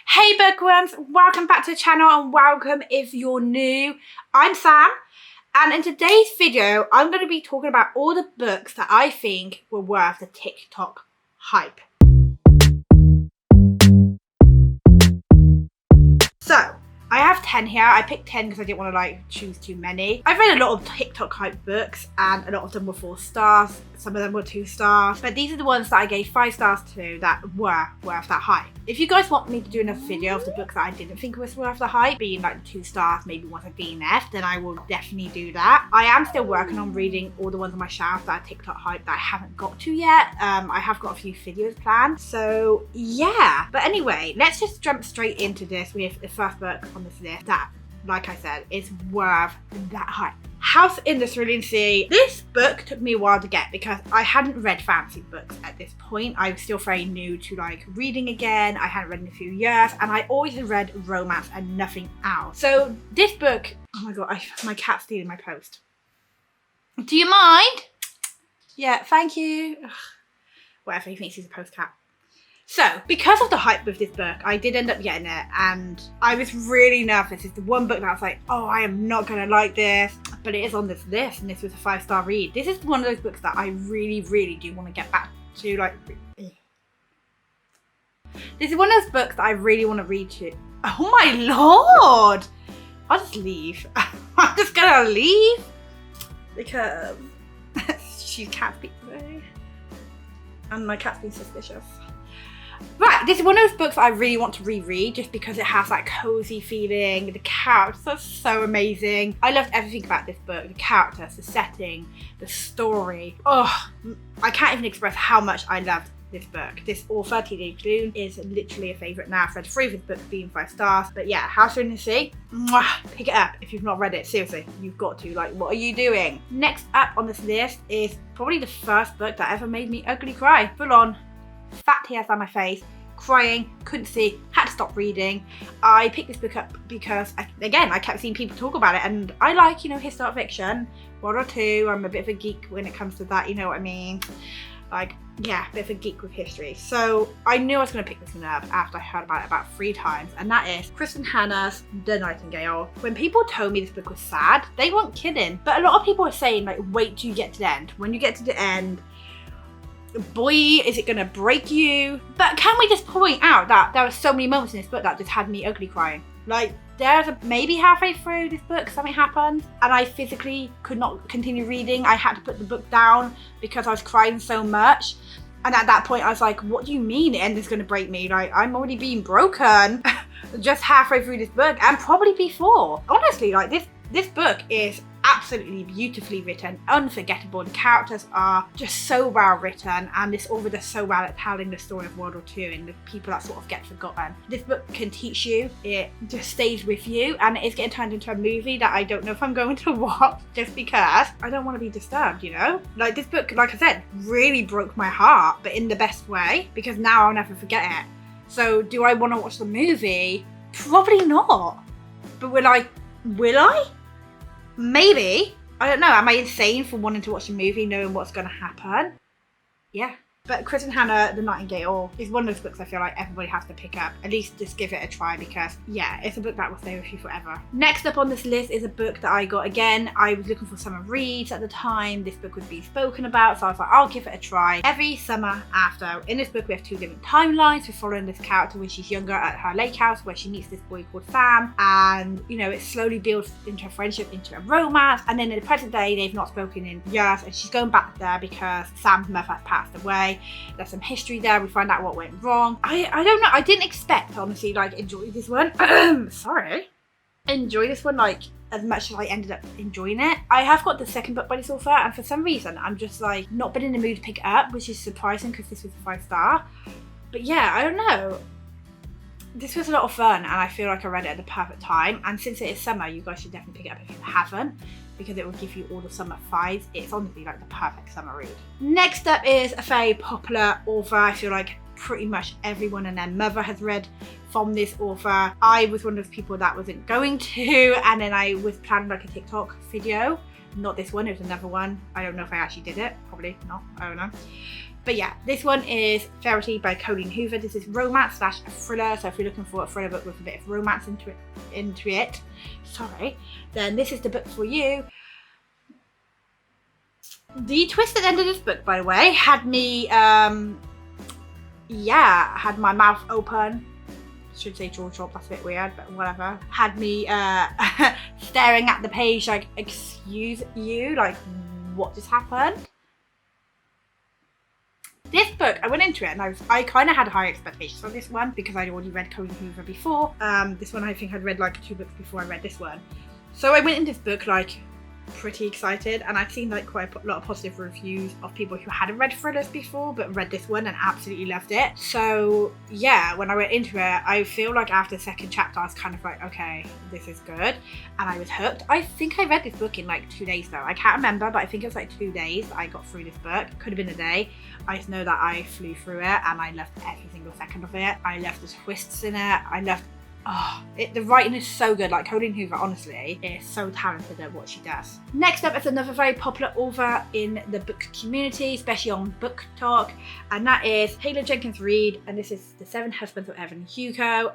Hey bookworms, welcome back to the channel and welcome if you're new. I'm Sam and in today's video I'm going to be talking about all the books that I think were worth the TikTok hype. So I have 10 here. I picked 10 because I didn't want to choose too many. I've read a lot of TikTok hype books and a lot of them were 4 stars. Some of them were 2 stars. But these are the ones that I gave 5 stars to that were worth that hype. If you guys want me to do another video of the books that I didn't think was worth the hype, being like the 2 stars, maybe ones I've been left, then I will definitely do that. I am still working on reading all the ones on my shelf that are TikTok hype that I haven't got to yet. I have got a few videos planned. So yeah. But anyway, let's just jump straight into this with the first book on this list that, like I said, is worth that hype. House in the Cerulean Sea. This book took me a while to get because I hadn't read fantasy books at this point. I was still very new to reading again. I hadn't read in a few years and I always read romance and nothing else. So this book, oh my god, my cat's stealing my post. Do you mind? Yeah, thank you. Ugh. Whatever, he thinks he's a post cat. So, because of the hype with this book, I did end up getting it and I was really nervous. It's the one book that I was like, oh, I am not going to like this, but it is on this list and this was a 5-star read. This is one of those books that I really, really do want to get back to. This is one of those books that I really want to read to. Oh my lord! I'll just leave. I'm just going to leave because she's cat speak today and my cat's been suspicious. Right, this is one of those books I really want to reread just because it has that cozy feeling. The characters are so amazing. I loved everything about this book. The characters, the setting, the story. Oh, I can't even express how much I loved this book. This author, T.J. Klune, is literally a favourite now. I've read 3 of his books being 5 stars. But yeah, House in the Sea, pick it up if you've not read it. Seriously, you've got to. What are you doing? Next up on this list is probably the first book that ever made me ugly cry. Full on. Fat tears down my face, crying, couldn't see, had to stop reading. I picked this book up because, I kept seeing people talk about it and I like, historic fiction, World War II. I'm a bit of a geek when it comes to that, you know what I mean? Yeah, a bit of a geek with history. So I knew I was going to pick this one up after I heard about it about 3 times, and that is Kristen Hanna's The Nightingale. When people told me this book was sad, they weren't kidding. But a lot of people were saying, wait till you get to the end. When you get to the end, boy, is it gonna break you. But can we just point out that there were so many moments in this book that just had me ugly crying. There's maybe halfway through this book something happened and I physically could not continue reading. I had to put the book down because I was crying so much, and at that point I was like, what do you mean the end is gonna break me? I'm already being broken just halfway through this book and probably before. Honestly, this book is absolutely beautifully written, unforgettable. The characters are just so well written and this author does so well at telling the story of World War II and the people that sort of get forgotten. This book can teach you, it just stays with you, and it is getting turned into a movie that I don't know if I'm going to watch just because I don't want to be disturbed, This book, like I said, really broke my heart, but in the best way, because now I'll never forget it. So do I want to watch the movie? Probably not. But will I? Maybe. I don't know. Am I insane for wanting to watch a movie knowing what's going to happen? Yeah. But Kristen Hanna, The Nightingale, is one of those books I feel like everybody has to pick up. At least just give it a try because, yeah, it's a book that will stay with you forever. Next up on this list is a book that I got again. I was looking for summer reads at the time. This book was being spoken about, so I was like, I'll give it a try. Every summer after. In this book, we have 2 different timelines. We're following this character when she's younger at her lake house where she meets this boy called Sam. And, it slowly builds into a friendship, into a romance. And then in the present day, they've not spoken in years. And she's going back there because Sam's mother has passed away. There's some history there. We find out what went wrong. I don't know. I didn't expect, honestly, enjoy this one. Sorry. Enjoy this one, as much as I ended up enjoying it. I have got the second book by this author, and for some reason, I'm just, not been in the mood to pick it up, which is surprising because this was a 5-star. But yeah, I don't know. This was a lot of fun, and I feel like I read it at the perfect time. And since it is summer, you guys should definitely pick it up if you haven't, because it will give you all the summer vibes. It's honestly the perfect summer read. Next up is a very popular author. I feel like pretty much everyone and their mother has read from this author. I was one of those people that wasn't going to, and then I was planning a TikTok video. Not this one, it was another one. I don't know if I actually did it. Probably not, I don't know. But yeah, this one is Verity by Colleen Hoover. This is romance / thriller. So if you're looking for a thriller book with a bit of romance into it, then this is the book for you. The twist at the end of this book, by the way, had me, had my mouth open. Should say jaw drop, that's a bit weird, but whatever. Had me staring at the page like, excuse you, like, what just happened? This book, I went into it and I kind of had high expectations on this one because I'd already read Colleen Hoover before. This one I think I'd read like 2 books before I read this one. So I went into this book like pretty excited, and I've seen like quite a lot of positive reviews of people who hadn't read thrillers before but read this one and absolutely loved it. So yeah, when I went into it, I feel like after the second chapter I was kind of like, okay, this is good, and I was hooked. I think I read this book in like 2 days though. I can't remember, but I think it was like 2 days that I got through this book. Could have been a day. I just know that I flew through it and I loved every single second of it. I loved the twists in it. I loved the writing is so good. Like, Colleen Hoover, honestly, is so talented at what she does. Next up is another very popular author in the book community, especially on Book Talk, and that is Taylor Jenkins Reid, and this is The Seven Husbands of Evelyn Hugo.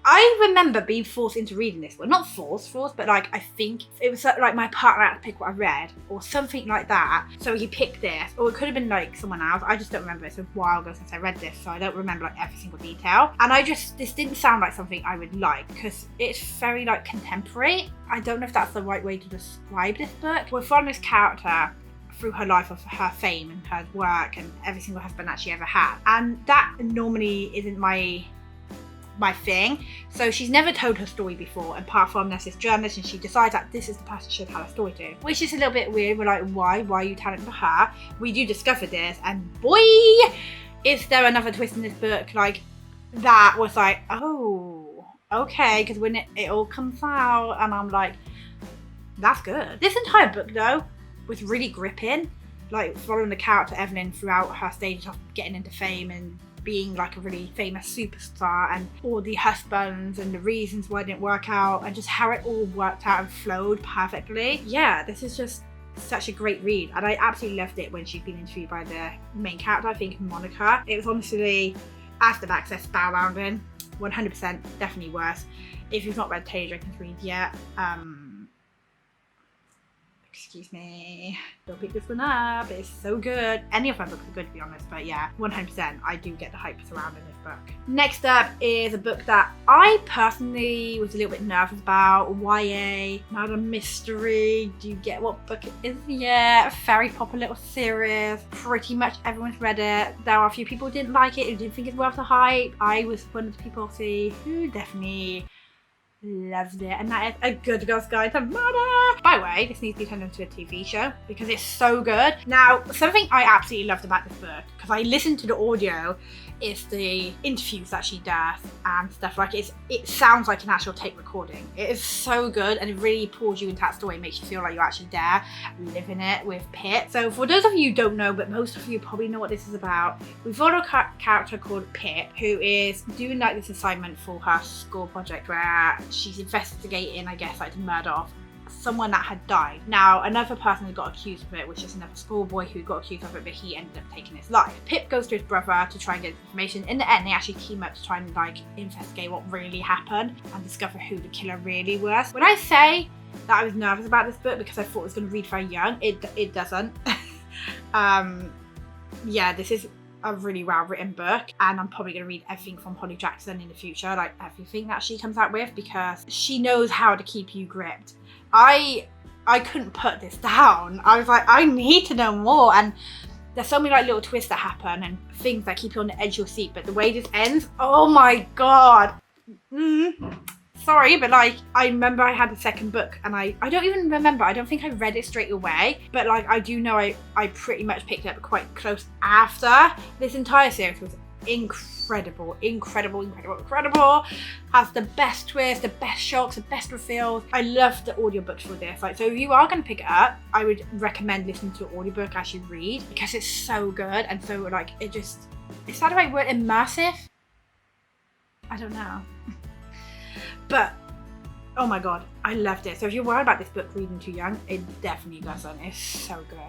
I remember being forced into reading this one. Not forced, but like, I think it was like my partner had to pick what I read or something like that. So he picked this, or it could have been like someone else. I just don't remember. It's a while ago since I read this, so I don't remember like every single detail. And this didn't sound like something I would like because it's very like contemporary. I don't know if that's the right way to describe this book. We're following this character through her life of her fame and her work and every single husband that she ever had. And that normally isn't my thing. So she's never told her story before, apart from there's this journalist and she decides that this is the person she'll tell her story to, which is a little bit weird. We're like, why are you telling it to her? We do discover this, and boy, is there another twist in this book. Like, that was like, oh, okay, because when it all comes out, and I'm like, that's good. This entire book though was really gripping, like following the character Evelyn throughout her stages of getting into fame and being like a really famous superstar, and all the husbands and the reasons why it didn't work out, and just how it all worked out and flowed perfectly. Yeah, this is just such a great read, and I absolutely loved it when she'd been interviewed by the main character, I think Monica. It was honestly, after the access, spellbinding. 100% definitely worth. If you've not read Taylor Jenkins Reid yet, excuse me, don't pick this one up. It's so good. Any of my books are good, to be honest, but yeah, 100% I do get the hype surrounding this book. Next up is a book that I personally was a little bit nervous about. YA, murder mystery. Do you get what book it is? Yeah, a very popular little series. Pretty much everyone's read it. There are a few people who didn't like it, who didn't think it's worth the hype. I was one of the people who definitely loved it, and that is A Good Girl's Guide to Murder. By the way, this needs to be turned into a TV show because it's so good. Now, something I absolutely loved about this book, because I listened to the audio, is the interviews that she does and stuff. Like, it sounds like an actual tape recording. It is so good, and it really pulls you into that story, makes you feel like you're actually there living it with Pip. So for those of you who don't know, but most of you probably know what this is about, we follow a character called Pip, who is doing like this assignment for her school project where she's investigating, I guess, like the murder of someone that had died. Now, another person who got accused of it, which is another schoolboy who got accused of it, but he ended up taking his life. Pip goes to his brother to try and get information. In the end, they actually team up to try and like investigate what really happened and discover who the killer really was. When I say that I was nervous about this book because I thought it was going to read very young, it doesn't. Yeah, this is a really well written book, and I'm probably going to read everything from Holly Jackson in the future, like everything that she comes out with, because she knows how to keep you gripped. I couldn't put this down. I was like, I need to know more, and there's so many like little twists that happen and things that keep you on the edge of your seat, but the way this ends, oh my god. Sorry, but like, I remember I had the second book, and I don't even remember, I don't think I read it straight away, but like, I do know I pretty much picked it up quite close after. This entire series was incredible. Has the best twist, the best shocks, the best reveals. I love the audiobooks for this. Like, so if you are going to pick it up, I would recommend listening to an audiobook as you read, because it's so good, and so like, is that the right word? Immersive? I don't know. But Oh my god, I loved it. So if you're worried about this book reading too young, it definitely doesn't. It's so good.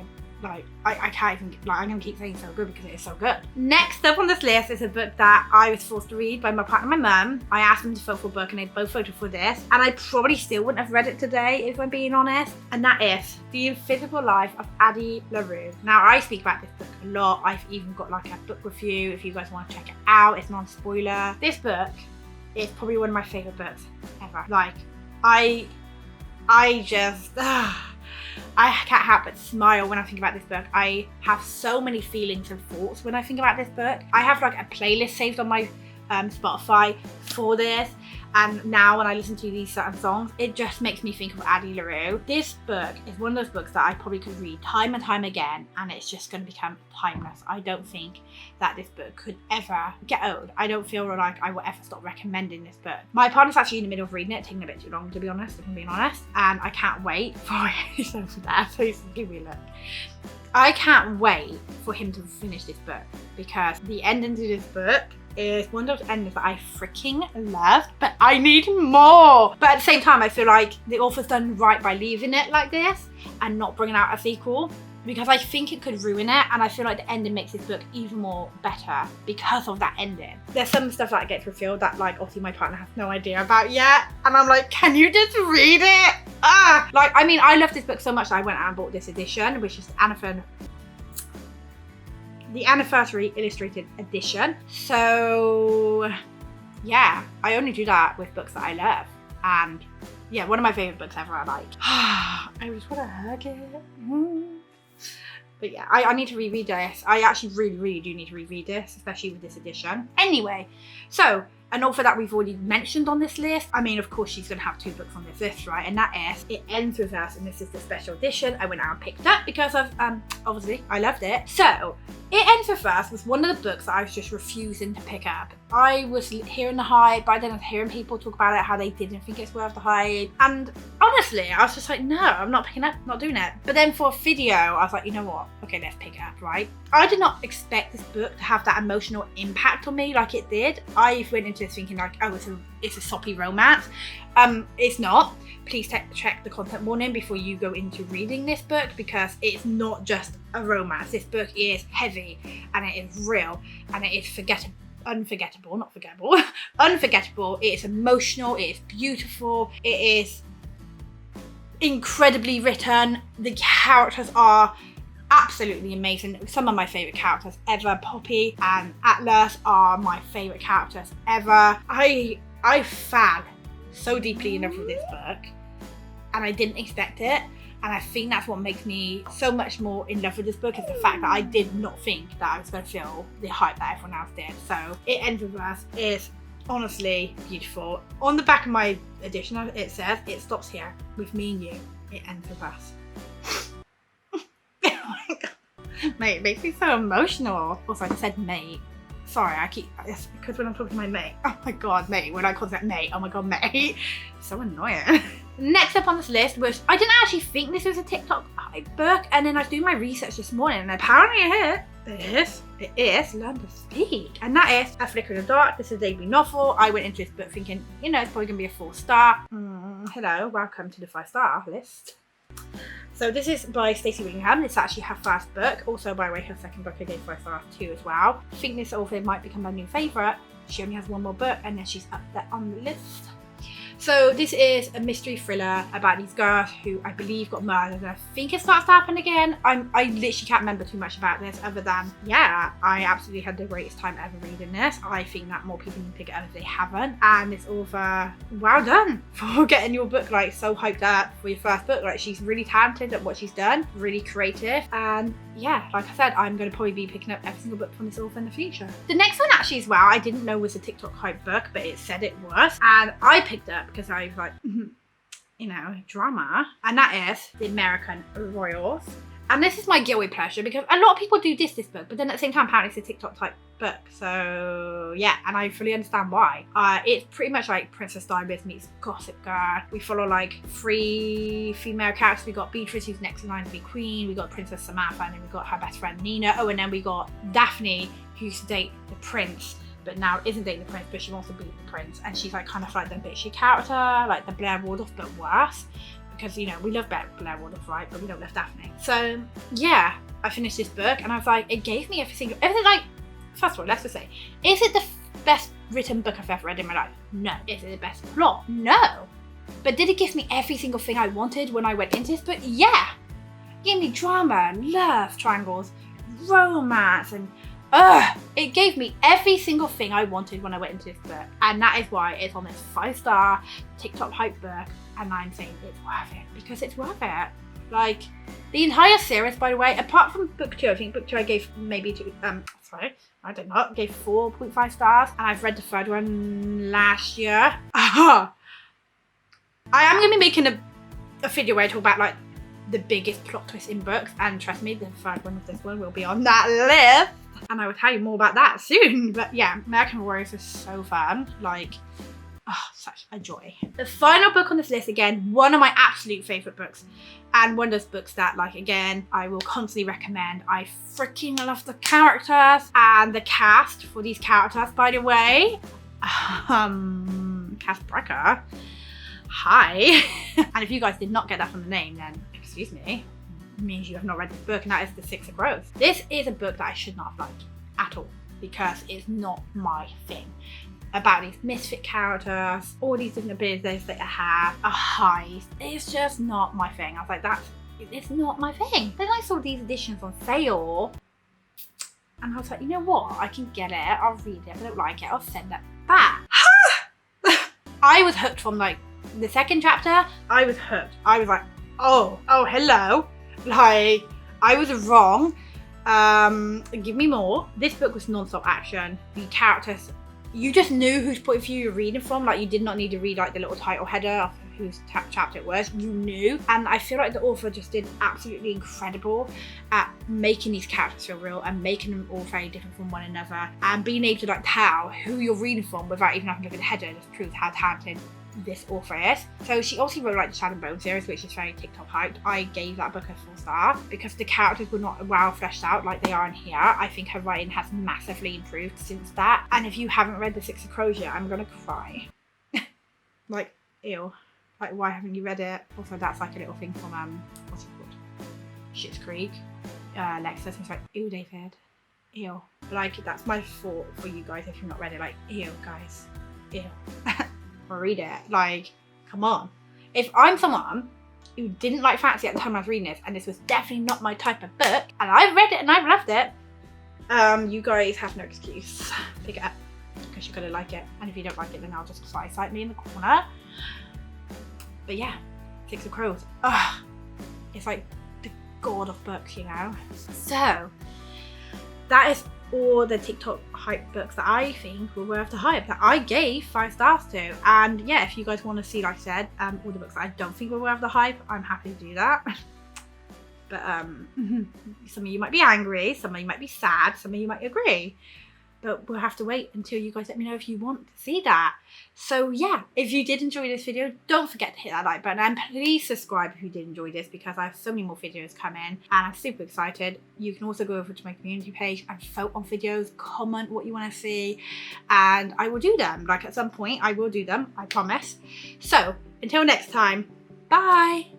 Like, I can't even, like, I'm gonna keep saying so good because it is so good. Next up on this list is a book that I was forced to read by my partner and my mum. I asked them to vote for a book and they both voted for this. And I probably still wouldn't have read it today if I'm being honest. And that is The Invisible Life of Addie LaRue. Now, I speak about this book a lot. I've even got like a book review if you guys want to check it out. It's non-spoiler. This book is probably one of my favorite books ever. Like, I can't help but smile when I think about this book. I have so many feelings and thoughts when I think about this book. I have like a playlist saved on my Spotify for this, and now when I listen to these certain songs, it just makes me think of Addie LaRue. This book is one of those books that I probably could read time and time again, and it's just going to become timeless. I don't think that this book could ever get old. I don't feel like I will ever stop recommending this book. My partner's actually in the middle of reading it, taking a bit too long to be honest, if I'm being honest, and I can't wait for it. Over there, so give me a look. I can't wait for him to finish this book because the ending to this book is one of those endings that I freaking loved, but I need more. But at the same time, I feel like the author's done right by leaving it like this and not bringing out a sequel, because I think it could ruin it, and I feel like the ending makes this book even more better because of that ending. There's some stuff that gets revealed that like obviously my partner has no idea about yet, and I'm like, can you just read it? Like, I mean, I love this book so much that I went out and bought this edition, which is the Anniversary Illustrated Edition. So yeah, I only do that with books that I love, and yeah, one of my favorite books ever. I like, I just want to hug it. But yeah, I need to reread this. I actually really do need to reread this, especially with this edition. Anyway, so an author that we've already mentioned on this list. I mean, of course, she's going to have 2 books on this list, right? And that is It Ends With Us, and this is the special edition I went out and picked up because of, obviously, I loved it. So, It Ends With Us was one of the books that I was just refusing to pick up. I was hearing the hype, but then I was hearing people talk about it, how they didn't think it's worth the hype. And honestly, I was just like, no, I'm not picking up, not doing it. But then for a video, I was like, you know what? Okay, let's pick it up, right? I did not expect this book to have that emotional impact on me like it did. I went into this thinking like, oh, it's a soppy romance. It's not. Please check the content warning before you go into reading this book, because it's not just a romance. This book is heavy, and it is real, and it is unforgettable. It is emotional, it is beautiful, it is incredibly written. The characters are absolutely amazing. Some of my favourite characters ever. Poppy and Atlas are my favourite characters ever. I fell so deeply in love with this book, and I didn't expect it. And I think that's what makes me so much more in love with this book, is the fact that I did not think that I was going to feel the hype that everyone else did. So It Ends With Us is honestly beautiful. On the back of my edition, it says, "It stops here with me and you. It ends with us." Oh my god. Mate, it makes me so emotional. Also, I just said mate. Sorry, it's because when I'm talking to my mate, oh my god, mate, when I call that mate, oh my god, mate. So annoying. Next up on this list was, I didn't actually think this was a TikTok hype book, and then I was doing my research this morning, and apparently it is Learn to Speak, and that is A Flicker in the Dark. This is a debut novel. I went into this book thinking, you know, it's probably gonna be a 4-star. Hello, welcome to the 5-star list. So this is by Stacey Willingham. It's actually her first book. Also, by the way, her second book I gave 5 stars too as well. I think this author might become my new favourite. She only has 1 more book, and then she's up there on the list. So this is a mystery thriller about these girls who I believe got murdered, and I think it starts to happen again. I literally can't remember too much about this other than, yeah, I absolutely had the greatest time ever reading this. I think that more people need to pick it up if they haven't. And this author, well done for getting your book like so hyped up for your first book. Like, she's really talented at what she's done, really creative, and yeah, like I said, I'm going to probably be picking up every single book from this author in the future. The next one actually as well, I didn't know was a TikTok hype book, but it said it was, and I picked up because I was like, you know, drama, and that is The American Royals. And this is my guilty pleasure because a lot of people do this book, but then at the same time, apparently it's a TikTok type book. So yeah, and I fully understand why. It's pretty much like Princess Diaries meets Gossip Girl. We follow like 3 female characters. We got Beatrice, who's next in line to be queen. We got Princess Samantha, and then we got her best friend Nina. Oh, and then we got Daphne, who used to date the prince. but now isn't dating the prince, but she wants to be the prince, and she's like kind of like the bitchy character, like the Blair Waldorf, but worse, because you know we love Blair Waldorf, right? But we don't love Daphne. So yeah, I finished this book, and I was like, it gave me everything. Like, first of all, let's just say, is it the best written book I've ever read in my life? No. Is it the best plot? No. But did it give me every single thing I wanted when I went into this book? Yeah. It gave me drama, love triangles, romance, and it gave me every single thing I wanted when I went into this book. And that is why it's on this 5-star TikTok hype book, and I'm saying it's worth it, because it's worth it. Like, the entire series, by the way, apart from book 2, I think book 2 I gave maybe gave 4.5 stars, and I've read the 3rd one last year. I am going to be making a video where I talk about like the biggest plot twist in books, and trust me, the 3rd one of this one will be on that list. And I will tell you more about that soon. But yeah, American Warriors is so fun. Like, such a joy. The final book on this list, again, one of my absolute favourite books. And one of those books that, like, again, I will constantly recommend. I freaking love the characters and the cast for these characters, by the way. Cast Brecker. Hi. And if you guys did not get that from the name, then excuse me, means you have not read this book, and that is The Six of Crows. This is a book that I should not have liked at all, because it's not my thing. About these misfit characters, all these different abilities that I have, a heist. It's just not my thing. I was like, it's not my thing. Then I saw these editions on sale, and I was like, you know what? I can get it. I'll read it. If I don't like it, I'll send it back. I was hooked from like the 2nd chapter. I was hooked. I was like, oh, hello. Like, I was wrong. Give me more. This book was non-stop action. The characters, you just knew whose point of view you're reading from. Like, you did not need to read like the little title header of whose chapter it was. You knew. And I feel like the author just did absolutely incredible at making these characters feel real and making them all very different from one another, and being able to like tell who you're reading from without even having to look at the header just proves how talented this author is. So she also wrote like the Shadow and Bone series, which is very TikTok hyped. I gave that book a 4-star because the characters were not well fleshed out like they are in here. I think her writing has massively improved since that. And if you haven't read The Six of Crows yet, I'm gonna cry. Like, ew. Like, why haven't you read it? Also, that's like a little thing from what's it called? Schitt's Creek. Lexus was like, ew, David. Ew. Like, that's my thought for you guys if you've not read it. Like, ew, guys. Ew. Read it. Like, come on. If I'm someone who didn't like fantasy at the time I was reading this, and this was definitely not my type of book, and I've read it and I've loved it, you guys have no excuse. Pick it up, because you're gonna like it. And if you don't like it, then I'll just cite me in the corner. But yeah, Six of Crows. It's like the god of books, you know. So that is all the TikTok hype books that I think were worth the hype, that I gave 5 stars to. And yeah, if you guys want to see, like I said, all the books that I don't think were worth the hype, I'm happy to do that. But some of you might be angry, some of you might be sad, some of you might agree. But we'll have to wait until you guys let me know if you want to see that. So yeah, if you did enjoy this video, don't forget to hit that like button, and please subscribe if you did enjoy this, because I have so many more videos coming and I'm super excited. You can also go over to my community page and vote on videos, comment what you want to see, and I will do them. Like, at some point I will do them, I promise. So until next time, bye.